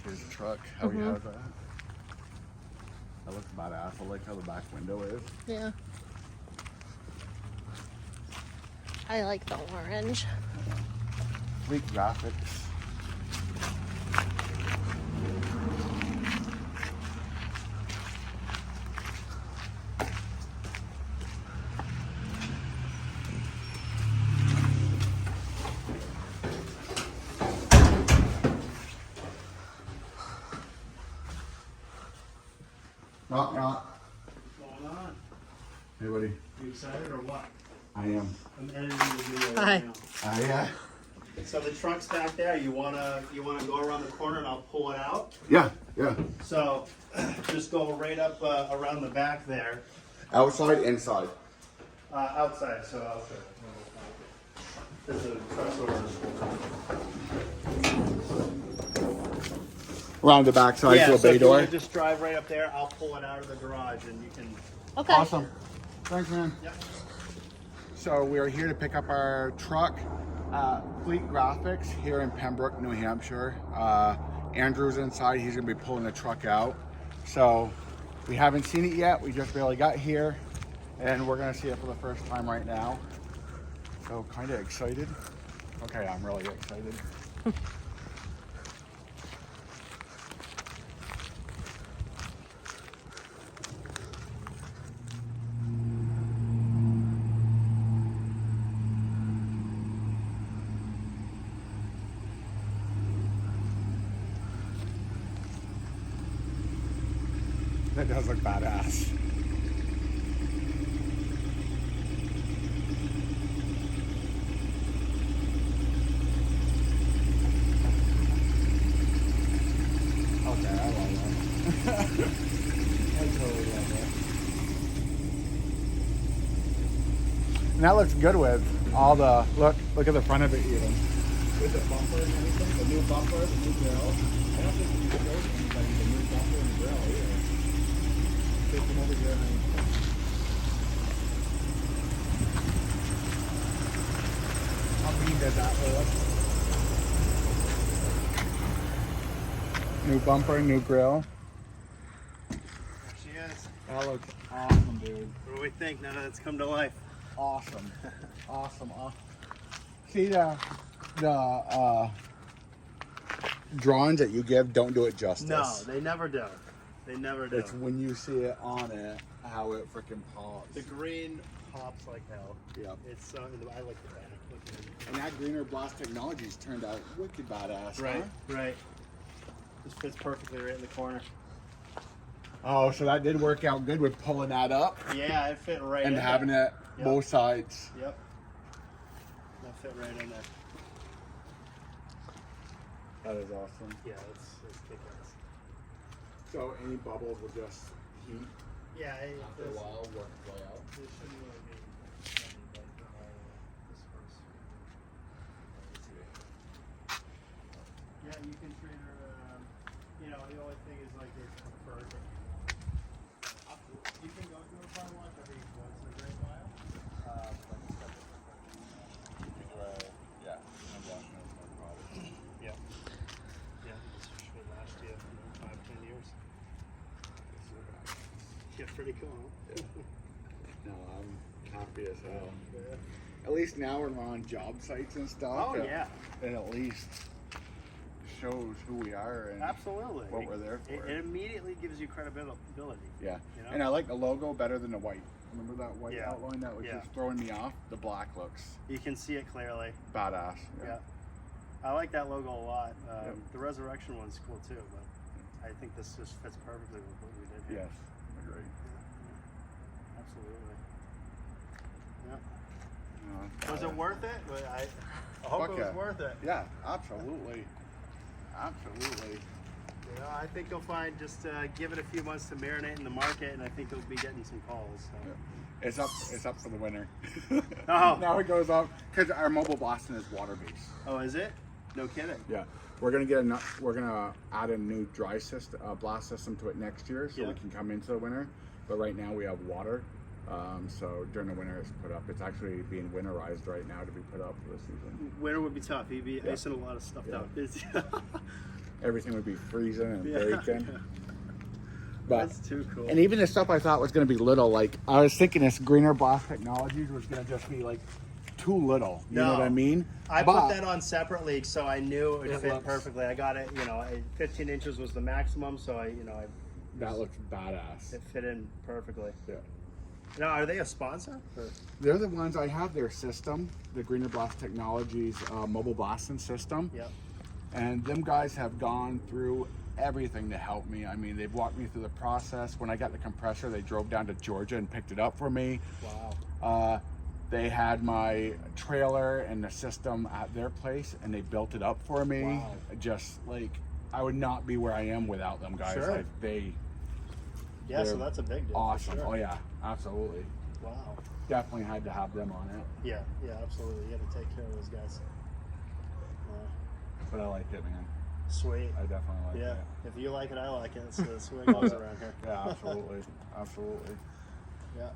like his truck, how he has that. That looks badass. I like how the back window is. Yeah. I like the orange. Sweet graphics. Knock, knock. What's going on? Hey, buddy. You excited or what? I am. I'm editing the video Hi. right now. Yeah. So the truck's back there. You wanna go around the corner and I'll pull it out. Yeah, yeah. So just go right up around the back there. Outside, inside. Outside. So outside. There's a truck door. Around the back side to a so bay if you door. wanna just drive right up there. I'll pull it out of the garage and you can. Okay. Awesome. Thanks, man. Yep. So we are here to pick up our truck, Fleet Graphics, here in Pembroke, New Hampshire. Andrew's inside. He's gonna be pulling the truck out. So we haven't seen it yet. We just barely got here, and we're gonna see it for the first time right now. So kind of excited. Okay, I'm really excited. That does look badass. Okay, I love that. I totally love that. And that looks good with all the, look at the front of it even. With the bumper and everything, the new bumper, the new grill. I don't think you can show anybody the new bumper and grill either. Take them over here and how mean does that look? New bumper, new grill. There she is. That looks awesome, dude. What do we think now that it's come to life? Awesome. Awesome. See the drawings that you give don't do it justice. No, they never do. They never do. It's when you see it on it, how it freaking pops. The green pops like hell. Yep. It's I like the back. Look at it. And that greener blast technology's turned out wicked badass. Right, Huh? right. This fits perfectly right in the corner. Oh, so that did work out good with pulling that up Yeah, it fit right and in having there. it Yep. both sides. Yep. That fit right in there. That is awesome. Yeah, it's kick-ass. So any bubbles will just heat Yeah, after a while, work its way out. It shouldn't really be heavy, but this first. Yeah, you can treat her. You know, the only thing is like it's preferred. You can go to a car wash every once in a great while. But it's got the Yeah, I'm washing it, no problem. yeah. Yeah, this should last you 5-10 years. Yeah, pretty cool. Yeah. No, I'm happy as hell. Yeah. At least now when we're on job sites and stuff. Oh yeah, It at least shows who we are and absolutely. what we're there for. It immediately gives you credibility. Yeah. You know? And I like the logo better than the white. Remember that white Yeah. outline that was Yeah. just throwing me off? The black looks You can see it clearly. badass. Yeah. I like that logo a lot. Yep. The Resurrection one's cool too, but I think this just fits perfectly with what we did here. Yes. Agree. Absolutely. Yeah. No, Was it worth it? I hope Fuck it was yeah. worth it. Yeah, absolutely. Absolutely. You know, I think you'll find just give it a few months to marinate in the market, and I think you'll be getting some calls. So. Yeah. It's up for the winter. Oh. Now it goes up because our mobile blasting is water based. Oh, is it? No kidding. Yeah, we're gonna add a new dry system, blast system to it next year, so Yeah. we can come into the winter. But right now we have water, so during the winter it's put up. It's actually being winterized right now to be put up for the season. Winter would be tough. You'd be Yeah. icing a lot of stuff Yeah. down. everything would be freezing and breaking. But, That's too cool. and even the stuff I thought was going to be little, like I was thinking this Greener Blast Technologies was going to just be like too little. You know what I mean? I But put that on separately so I knew it would fit looks- perfectly. I got it, 15 inches was the maximum, so that looks badass. it fit in perfectly. Yeah. Now, are they a sponsor? Or? They're the ones, I have their system, the Greener Blast Technologies mobile blasting system. Yep. And them guys have gone through everything to help me. I mean, they've walked me through the process. When I got the compressor, they drove down to Georgia and picked it up for me. Wow. They had my trailer and the system at their place, and they built it up for me. Wow. Just like, I would not be where I am without them guys. Sure. Yeah, so they're that's a big deal. for awesome. sure. Oh yeah, absolutely. Wow. Definitely had to have them on it. Yeah, absolutely. You got to take care of those guys. But I like it, man. Sweet. I definitely like Yeah. it. If you like it, I like it. It's the swing goes around here. Yeah, absolutely. Absolutely. Yeah.